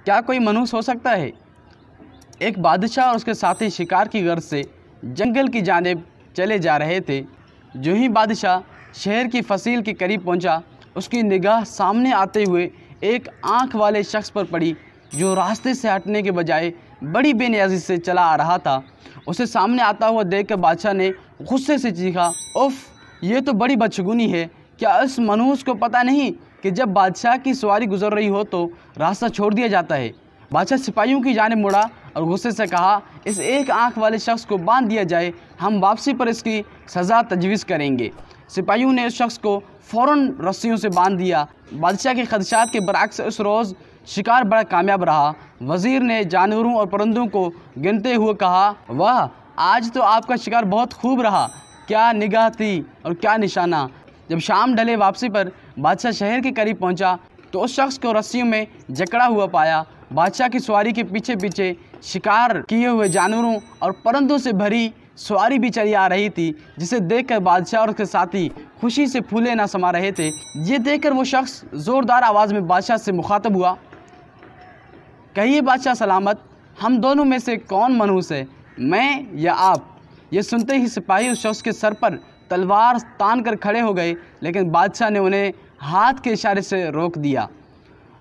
क्या कोई मनुष्य हो सकता है? एक बादशाह और उसके साथी शिकार की गर्ज से जंगल की जानिब चले जा रहे थे। जो ही बादशाह शहर की फसील के करीब पहुंचा, उसकी निगाह सामने आते हुए एक आँख वाले शख्स पर पड़ी जो रास्ते से हटने के बजाय बड़ी बेनियाजी से चला आ रहा था। उसे सामने आता हुआ देखकर बादशाह ने गुस्से से चीखा, उफ़, ये तो बड़ी बदशगुनी है। क्या इस मनुष्य को पता नहीं कि जब बादशाह की सवारी गुजर रही हो तो रास्ता छोड़ दिया जाता है? बादशाह सिपाहियों की जानिब मुड़ा और गुस्से से कहा, इस एक आंख वाले शख्स को बांध दिया जाए, हम वापसी पर इसकी सज़ा तजवीज़ करेंगे। सिपाहियों ने उस शख्स को फ़ौरन रस्सियों से बांध दिया। बादशाह के खदशात के बरअक्स उस रोज़ शिकार बड़ा कामयाब रहा। वज़ीर ने जानवरों और परिंदों को गिनते हुए कहा, वाह, आज तो आपका शिकार बहुत खूब रहा, क्या निगाह थी और क्या निशाना। जब शाम ढले वापसी पर बादशाह शहर के करीब पहुंचा तो उस शख्स को रस्सियों में जकड़ा हुआ पाया। बादशाह की सवारी के पीछे पीछे शिकार किए हुए जानवरों और परिंदों से भरी सवारी भी चली आ रही थी, जिसे देखकर बादशाह और उसके साथी खुशी से फूले ना समा रहे थे। ये देखकर वो शख्स ज़ोरदार आवाज़ में बादशाह से मुखातब हुआ, कहिए बादशाह सलामत, हम दोनों में से कौन मनहूस है, मैं या आप? ये सुनते ही सिपाही उस शख्स के सर पर तलवार तान कर खड़े हो गए, लेकिन बादशाह ने उन्हें हाथ के इशारे से रोक दिया।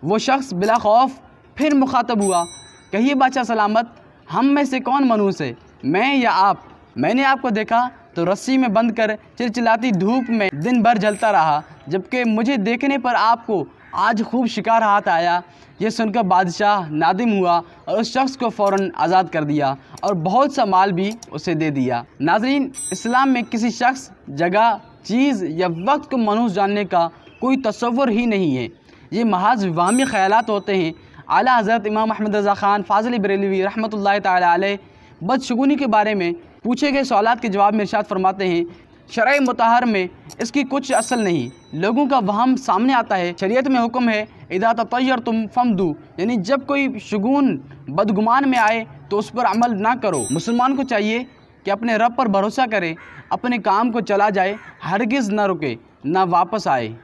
वो शख्स बिला खौफ फिर मुखातब हुआ, कहिए बादशाह सलामत, हम में से कौन मनहूस है, मैं या आप? मैंने आपको देखा तो रस्सी में बंद कर चिलचिलाती धूप में दिन भर जलता रहा, जबकि मुझे देखने पर आपको आज खूब शिकार हाथ आया। ये सुनकर बादशाह नादिम हुआ और उस शख्स को फ़ौरन आज़ाद कर दिया और बहुत सा माल भी उसे दे दिया। नाज़रीन, इस्लाम में किसी शख्स, जगह, चीज़ या वक्त को मनहूस जानने का कोई तसव्वुर ही नहीं है। ये महज वाहमी ख़यालात होते हैं। आला हज़रत इमाम अहमद रज़ा ख़ान फ़ाज़िल बरेलवी रहमतुल्लाहि तआला अलैह बदशगुनी के बारे में पूछे गए सवालात के जवाब में इरशाद फरमाते हैं, शरअ मुतहर में इसकी कुछ असल नहीं, लोगों का वहम सामने आता है। शरीयत में हुक्म है, इदा ततय्यरतुम फमदू, यानी जब कोई शगुन बदगुमान में आए तो उस पर अमल ना करो। मुसलमान को चाहिए कि अपने रब पर भरोसा करे, अपने काम को चला जाए, हरगिज़ न रुके, ना वापस आए।